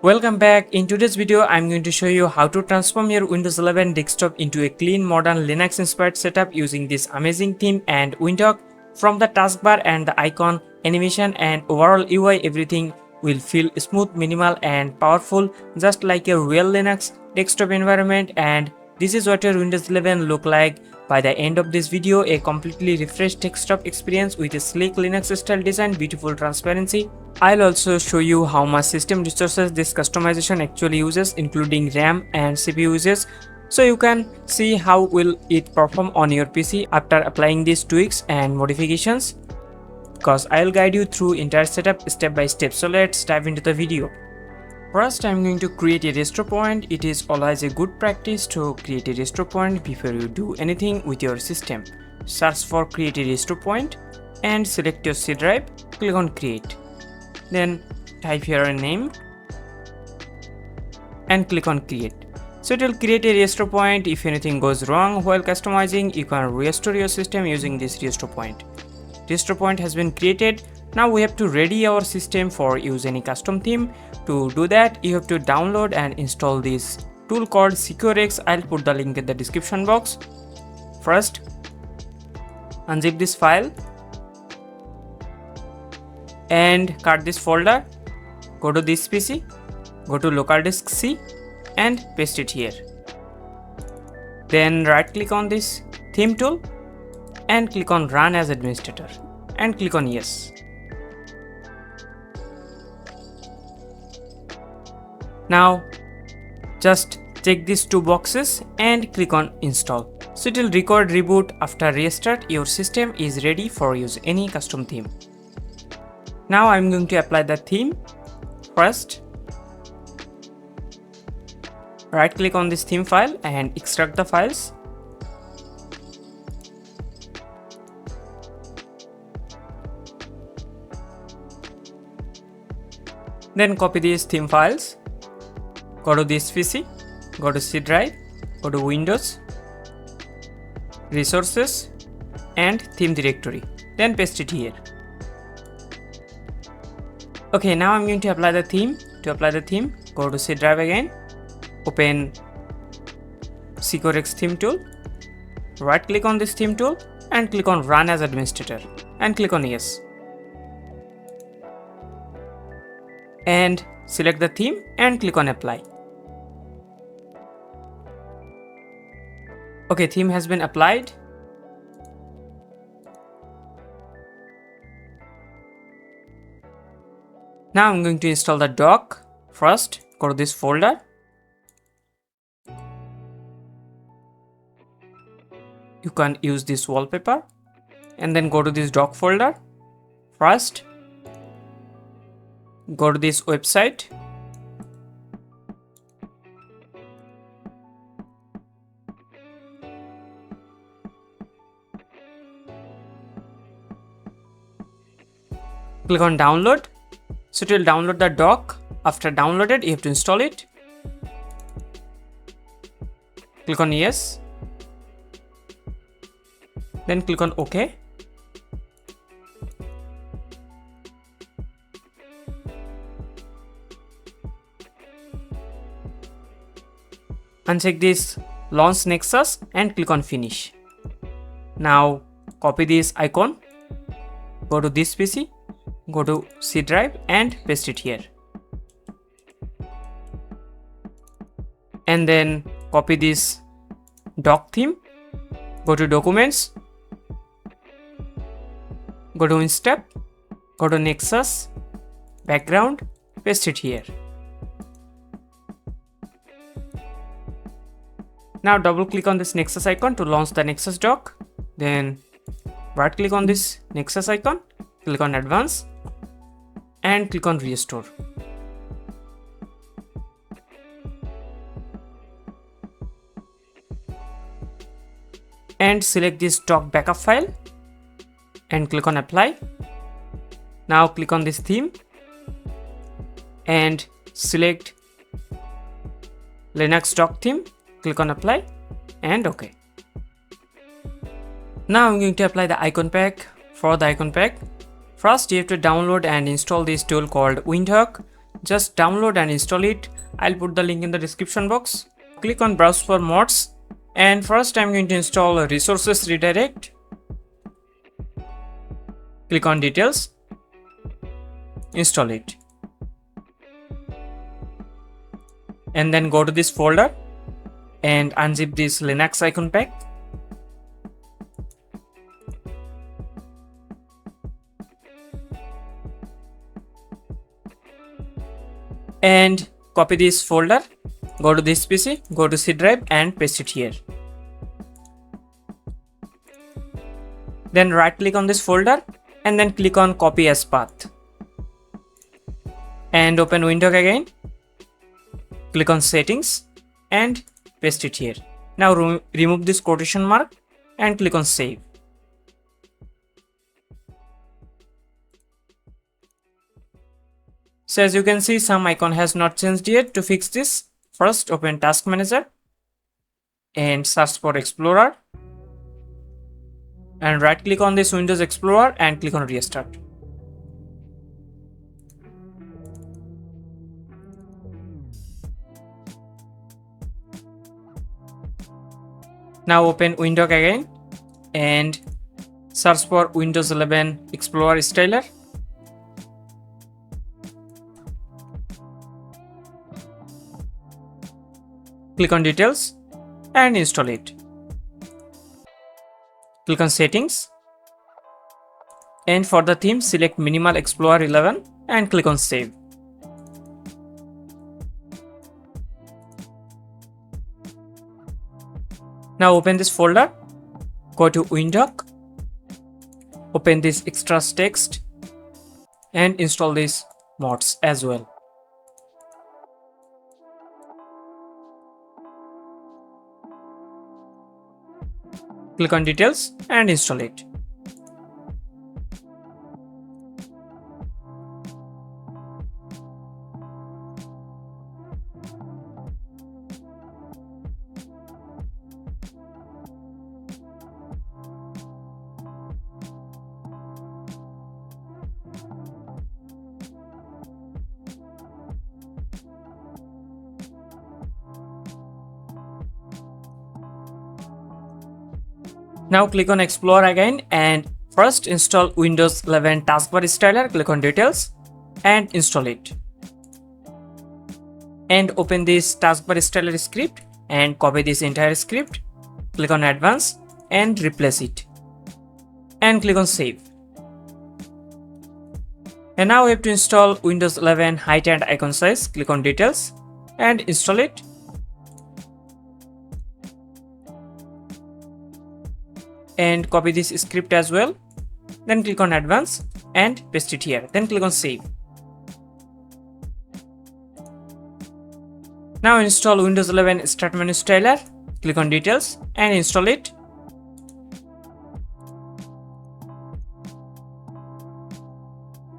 Welcome back. In today's video, I'm going to show you how to transform your Windows 11 desktop into a clean, modern Linux-inspired setup using this amazing theme and Windhawk. From the taskbar and the icon, animation and overall UI, everything will feel smooth, minimal and powerful, just like a real Linux desktop environment. And this is what your Windows 11 look like by the end of this video, a completely refreshed desktop experience with a sleek Linux style design, beautiful transparency. I'll also show you how much system resources this customization actually uses, including RAM and CPU uses, so you can see how will it perform on your PC after applying these tweaks and modifications, because I'll guide you through entire setup step by step. So let's dive into the video. First, I'm going to create a restore point. It is always a good practice to create a restore point before you do anything with your system. Search for create a restore point and select your C drive, click on create. Then type here a name and click on create. So it will create a restore point. If anything goes wrong while customizing, you can restore your system using this restore point. Restore point has been created. Now we have to ready our system for use any custom theme. To do that, you have to download and install this tool called SecureX. I'll put the link in the description box. First, unzip this file and cut this folder. Go to this PC, go to local disk C and paste it here. Then right click on this theme tool and click on run as administrator and click on yes. Now just check these two boxes and click on install. So it will record reboot. After restart, your system is ready for use any custom theme. Now I'm going to apply the theme. First, right click on this theme file and extract the files. Then copy these theme files. Go to this PC, go to C drive, go to Windows, Resources and Theme directory. Then paste it here. Okay, now I'm going to apply the theme. To apply the theme, go to C drive again, open SecureX theme tool, right click on this theme tool and click on run as administrator and click on yes. And select the theme and click on apply. Okay, theme has been applied. Now I'm going to install the dock. First, go to this folder. You can use this wallpaper and then go to this dock folder. First, go to this website. Click on download. So it will download the dock. After downloaded, you have to install it. Click on yes. Then click on OK. Uncheck this launch Nexus and click on finish. Now copy this icon. Go to this PC. Go to C drive and paste it here. And then copy this dock theme. Go to documents. Go to Instep. Go to Nexus. Background. Paste it here. Now double click on this Nexus icon to launch the Nexus dock. Then right click on this Nexus icon. Click on advanced and click on restore. And select this dock backup file and click on apply. Now click on this theme and select Linux dock theme. Click on apply and OK. Now I'm going to apply the icon pack. For the icon pack, first you have to download and install this tool called Windhawk. just download and install it. I'll put the link in the description box. Click on browse for mods, and first I'm going to install resources redirect. Click on details, install it, and then go to this folder and unzip this Linux icon pack. And copy this folder, go to this PC, go to C drive and paste it here. Then right click on this folder and then click on copy as path. And open Windhawk again. Click on settings and paste it here. Now remove this quotation mark and click on save. So as you can see, some icon has not changed yet. To fix this, first open Task Manager and search for Explorer, and right click on this Windows Explorer and click on Restart. Now open Windhawk again and search for Windows 11 Explorer Styler. Click on details and install it. Click on settings, and for the theme select Minimal Explorer 11 and click on save. Now open this folder, go to Windhawk, open this extras text and install these mods as well. Click on details and install it. Now click on Explorer again and first install Windows 11 taskbar styler. Click on details and install it. And open this taskbar styler script and copy this entire script. Click on advanced and replace it. And click on save. And now we have to install Windows 11 height and icon size. Click on details and install it. And copy this script as well. Then click on advanced and paste it here. Then click on save. Now install Windows 11 Start Menu Styler. Click on details and install it.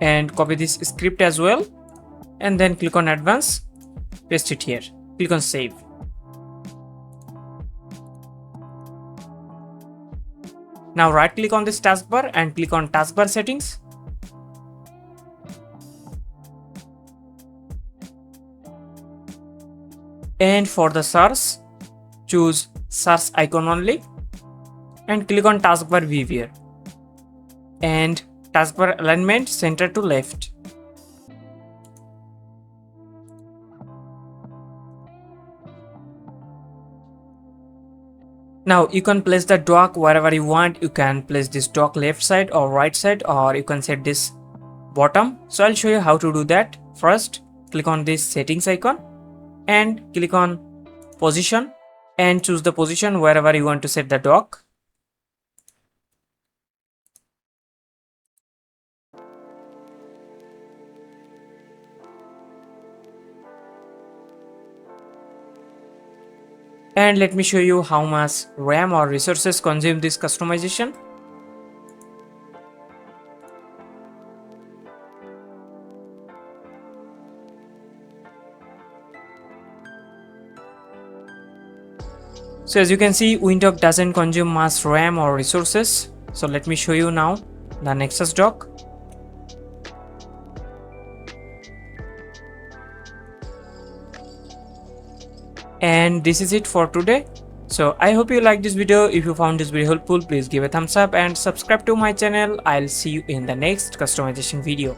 And copy this script as well. And then click on advanced, paste it here. Click on save. Now right click on this taskbar and click on taskbar settings. And for the search, choose search icon only and click on taskbar viewer and taskbar alignment center to left. Now you can place the dock wherever you want. You can place this dock left side or right side, or you can set this bottom. So I'll show you how to do that. First click on this settings icon and click on position and choose the position wherever you want to set the dock. And let me show you how much RAM or resources consume this customization. So as you can see, Windhawk doesn't consume much RAM or resources. So let me show you now the Nexus Dock. And this is it for today. So I hope you liked this video. If you found this video helpful, please give a thumbs up and subscribe to my channel. I'll see you in the next customization video.